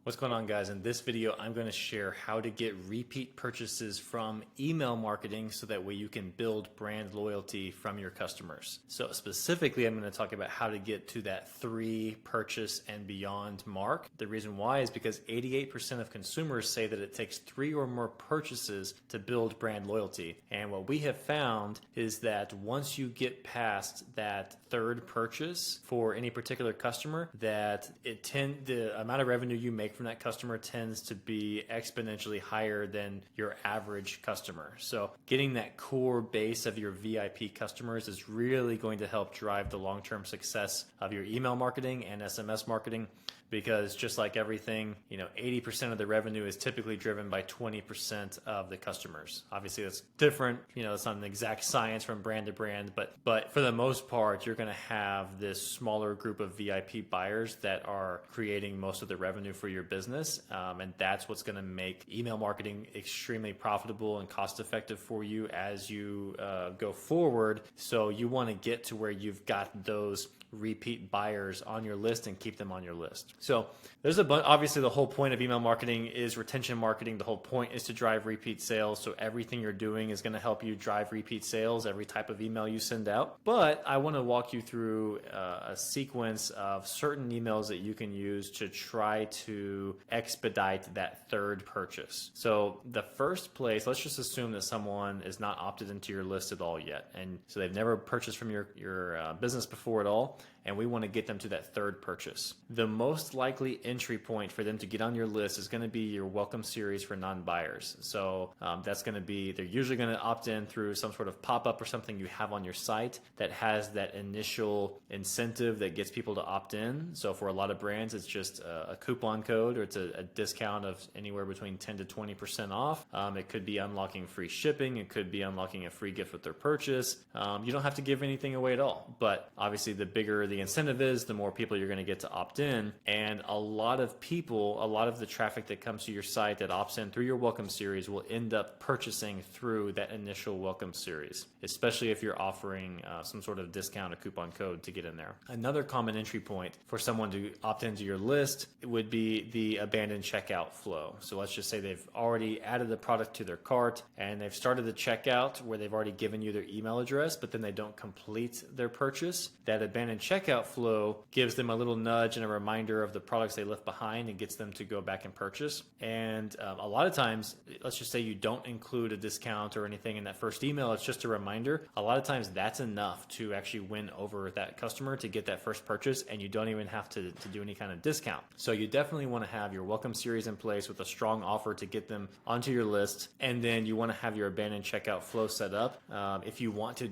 What's going on, guys? In this video, I'm going to share how to get repeat purchases from email marketing so that way you can build brand loyalty from your customers. So specifically, I'm going to talk about how to get to that 3 purchase and beyond mark. The reason why is because 88% of consumers say that it takes 3 or more purchases to build brand loyalty. And what we have found is that once you get past that 3rd purchase for any particular customer, that the amount of revenue you make from that customer tends to be exponentially higher than your average customer. So getting that core base of your VIP customers is really going to help drive the long-term success of your email marketing and SMS marketing, because just like everything, 80% of the revenue is typically driven by 20% of the customers. Obviously that's different, it's not an exact science from brand to brand, but for the most part, you're going to have this smaller group of VIP buyers that are creating most of the revenue for your business. And that's what's going to make email marketing extremely profitable and cost effective for you as you go forward. So you want to get to where you've got those repeat buyers on your list and keep them on your list. So there's obviously the whole point of email marketing is retention marketing. The whole point is to drive repeat sales. So everything you're doing is going to help you drive repeat sales, every type of email you send out. But I want to walk you through a sequence of certain emails that you can use to try to expedite that 3rd purchase. So the first place, let's just assume that someone is not opted into your list at all yet. And so they've never purchased from your business before at all. And we want to get them to that 3rd purchase. The most likely entry point for them to get on your list is going to be your welcome series for non-buyers. So that's going to be, they're usually going to opt in through some sort of pop-up or something you have on your site that has that initial incentive that gets people to opt in. So for a lot of brands, it's just a coupon code, or it's a discount of anywhere between 10 to 20% off. It could be unlocking free shipping. It could be unlocking a free gift with their purchase. You don't have to give anything away at all, but obviously the bigger the incentive is, the more people you're going to get to opt in. And a lot of the traffic that comes to your site that opts in through your welcome series will end up purchasing through that initial welcome series, especially if you're offering some sort of discount or coupon code to get in there. Another common entry point for someone to opt into your list would be the abandoned checkout flow. So let's just say they've already added the product to their cart and they've started the checkout where they've already given you their email address, but then they don't complete their purchase. That abandoned checkout flow gives them a little nudge and a reminder of the products they left behind and gets them to go back and purchase. And a lot of times, let's just say you don't include a discount or anything in that first email, it's just a reminder. A lot of times that's enough to actually win over that customer to get that first purchase, and you don't even have to do any kind of discount. So you definitely want to have your welcome series in place with a strong offer to get them onto your list, and then you want to have your abandoned checkout flow set up. If you want to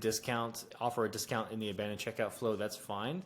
offer a discount in the abandoned checkout flow, that's fine.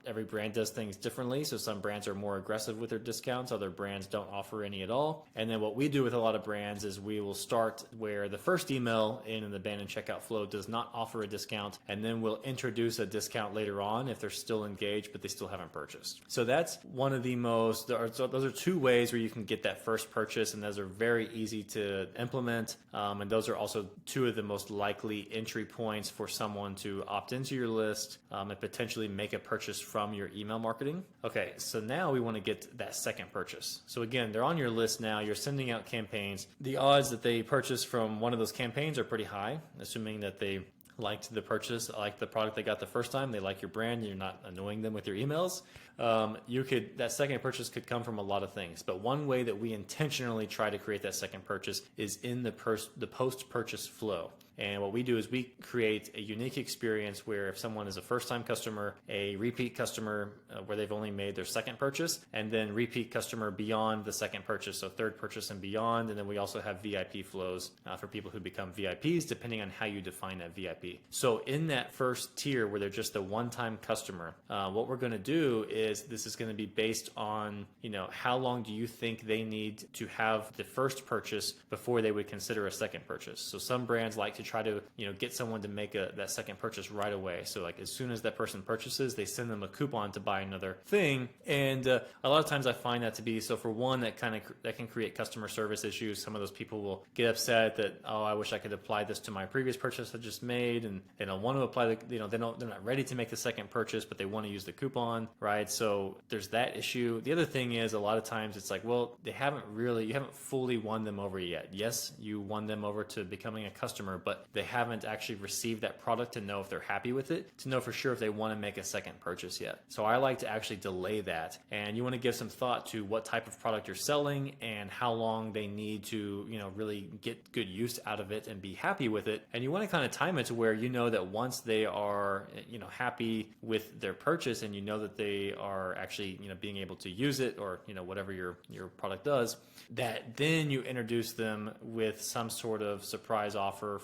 Every brand does things differently, so some brands are more aggressive with their discounts, other brands don't offer any at all. And then what we do with a lot of brands is we will start where the first email in an abandoned checkout flow does not offer a discount, and then we'll introduce a discount later on if they're still engaged but they still haven't purchased. So that's one of the most, those are 2 ways where you can get that first purchase, and those are very easy to implement, and those are also 2 of the most likely entry points for someone to opt into your list and potentially make a purchase from your email marketing. Okay, so now we want to get that 2nd purchase. So again, they're on your list now, you're sending out campaigns. The odds that they purchase from one of those campaigns are pretty high, assuming that they liked the purchase, like the product they got the first time, they like your brand, you're not annoying them with your emails. That 2nd purchase could come from a lot of things, but one way that we intentionally try to create that 2nd purchase is in the post-purchase flow. And what we do is we create a unique experience where if someone is a first-time customer, a repeat customer where they've only made their 2nd purchase, and then repeat customer beyond the 2nd purchase, so 3rd purchase and beyond. And then we also have VIP flows for people who become VIPs, depending on how you define that VIP. So in that first tier where they're just a one-time customer, what we're going to do is this is going to be based on, how long do you think they need to have the first purchase before they would consider a 2nd purchase. So some brands like to try to get someone to make that 2nd purchase right away. So like as soon as that person purchases, they send them a coupon to buy another thing. And a lot of times I find that to be, so for one, that can create customer service issues. Some of those people will get upset that, oh, I wish I could apply this to my previous purchase I just made, and they don't want to apply they're not ready to make the 2nd purchase, but they want to use the coupon, right? So there's that issue. The other thing is a lot of times it's like, well, you haven't fully won them over yet. Yes, you won them over to becoming a customer, but they haven't actually received that product to know if they're happy with it, to know for sure if they want to make a second purchase yet. So I like to actually delay that. And you want to give some thought to what type of product you're selling and how long they need to, really get good use out of it and be happy with it. And you want to kind of time it to where you know that once they are, happy with their purchase and you know that they are actually, being able to use it or, whatever your product does, that then you introduce them with some sort of surprise offer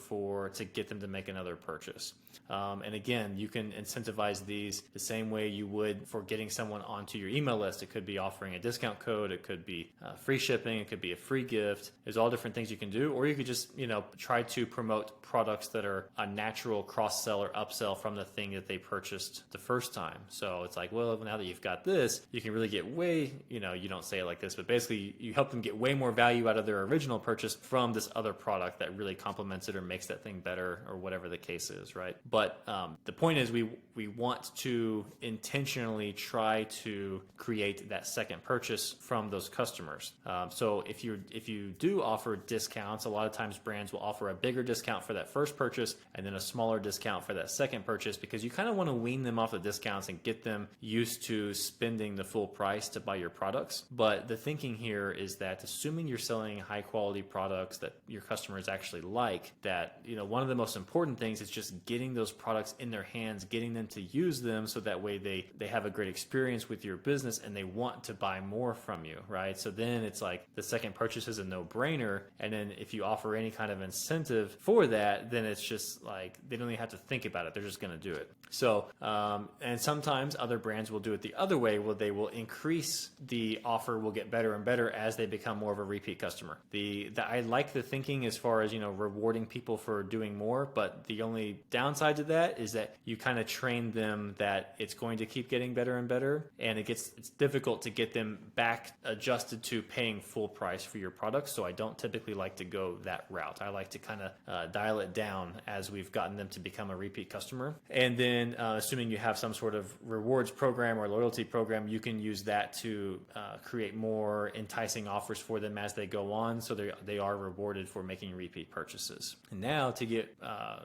to get them to make another purchase. And again, you can incentivize these the same way you would for getting someone onto your email list. It could be offering a discount code. It could be free shipping. It could be a free gift. There's all different things you can do. Or you could just, try to promote products that are a natural cross-sell or upsell from the thing that they purchased the first time. So it's like, well, now that you've got this, you can really get way, you don't say it like this, but basically you help them get way more value out of their original purchase from this other product that really complements it or makes that thing better or whatever the case is, right? But the point is we want to intentionally try to create that second purchase from those customers. So if you do offer discounts, a lot of times brands will offer a bigger discount for that first purchase and then a smaller discount for that second purchase, because you kind of want to wean them off the discounts and get them used to spending the full price to buy your products. But the thinking here is that assuming you're selling high quality products that your customers actually like, that one of the most important things is just getting those products in their hands, getting them to use them so that way they have a great experience with your business and they want to buy more from you, right? So then it's like the second purchase is a no-brainer, and then if you offer any kind of incentive for that, then it's just like they don't even have to think about it. They're just going to do it. So, and sometimes other brands will do it the other way, where they will increase the offer, will get better and better as they become more of a repeat customer. I like the thinking as far as, rewarding people for doing more, but the only downside to that is that you kind of train them that it's going to keep getting better and better, and it's difficult to get them back adjusted to paying full price for your products. So I don't typically like to go that route. I like to kind of dial it down as we've gotten them to become a repeat customer. And then assuming you have some sort of rewards program or loyalty program, you can use that to create more enticing offers for them as they go on, so they are rewarded for making repeat purchases. And now to get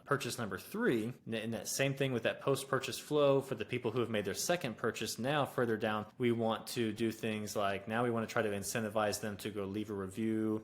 purchase number 3, in that same thing with that post-purchase flow for the people who have made their second purchase, now further down, we want to do things like, now we want to try to incentivize them to go leave a review,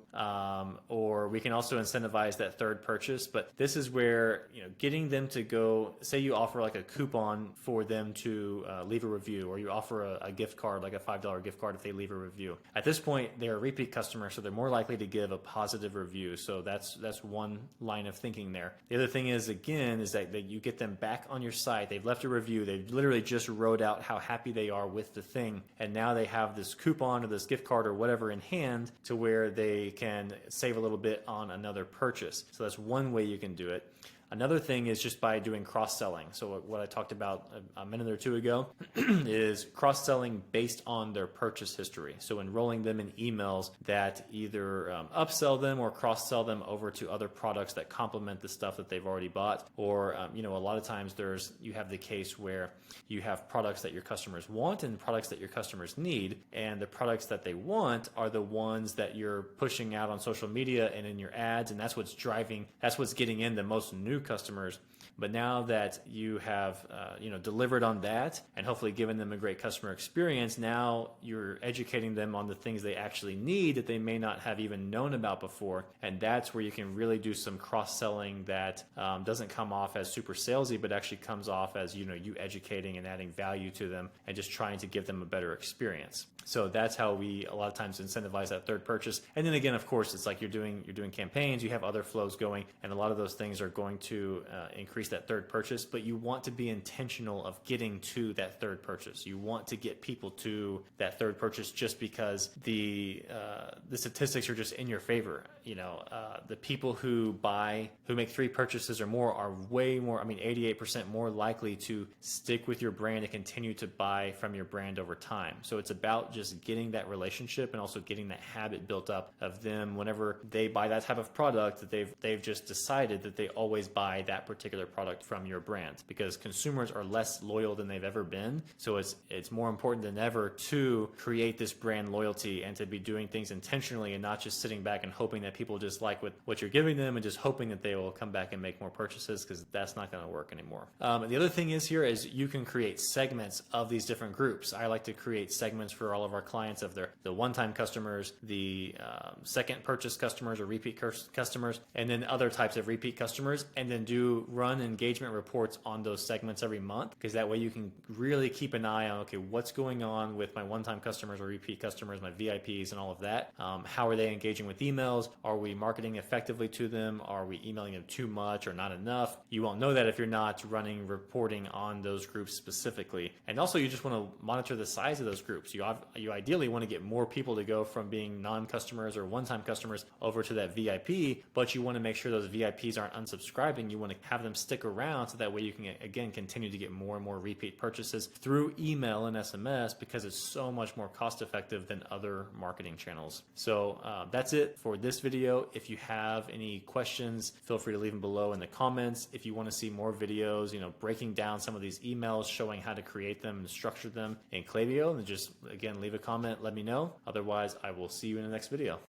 or we can also incentivize that third purchase. But this is where, getting them to go, say you offer like a coupon for them to leave a review, or you offer a gift card, like a $5 gift card if they leave a review. At this point, they're a repeat customer, so they're more likely to give a positive review. So that's one line of thinking there. The other thing is, again, is that you get them back on your site. They've left a review. They've literally just wrote out how happy they are with the thing. And now they have this coupon or this gift card or whatever in hand to where they can save a little bit on another purchase. So that's one way you can do it. Another thing is just by doing cross-selling. So what I talked about a minute or two ago is cross-selling based on their purchase history. So enrolling them in emails that either upsell them or cross-sell them over to other products that complement the stuff that they've already bought. Or, a lot of times you have the case where you have products that your customers want and products that your customers need. And the products that they want are the ones that you're pushing out on social media and in your ads. And that's what's getting in the most new customers. But now that you have delivered on that and hopefully given them a great customer experience, now you're educating them on the things they actually need that they may not have even known about before. And that's where you can really do some cross-selling that doesn't come off as super salesy, but actually comes off as you educating and adding value to them and just trying to give them a better experience. So that's how we a lot of times incentivize that third purchase. And then again, of course, it's like you're doing campaigns, you have other flows going, and a lot of those things are going to increase that third purchase. But you want to be intentional of getting to that third purchase. You want to get people to that third purchase just because the statistics are just in your favor. The people who make 3 purchases or more are way more, 88% more likely to stick with your brand and continue to buy from your brand over time. So it's about just getting that relationship and also getting that habit built up of them whenever they buy that type of product, that they've just decided that they always buy that particular product from your brand, because consumers are less loyal than they've ever been. So it's more important than ever to create this brand loyalty and to be doing things intentionally and not just sitting back and hoping that people just like what you're giving them and just hoping that they will come back and make more purchases, because that's not going to work anymore. The other thing is here is you can create segments of these different groups. I like to create segments for all of our clients of the one-time customers, the second purchase customers or repeat customers, and then other types of repeat customers, and then run engagement reports on those segments every month, because that way you can really keep an eye on, okay, what's going on with my one-time customers or repeat customers, my VIPs and all of that. How are they engaging with emails? Are we marketing effectively to them? Are we emailing them too much or not enough? You won't know that if you're not running reporting on those groups specifically. And also you just want to monitor the size of those groups. You ideally want to get more people to go from being non-customers or one-time customers over to that VIP, but you want to make sure those VIPs aren't unsubscribing. You want to have them stick around so that way you can, again, continue to get more and more repeat purchases through email and SMS, because it's so much more cost effective than other marketing channels. So that's it for this video. If you have any questions, feel free to leave them below in the comments. If you want to see more videos, breaking down some of these emails, showing how to create them and structure them in Klaviyo, then just, again, leave a comment, let me know. Otherwise, I will see you in the next video.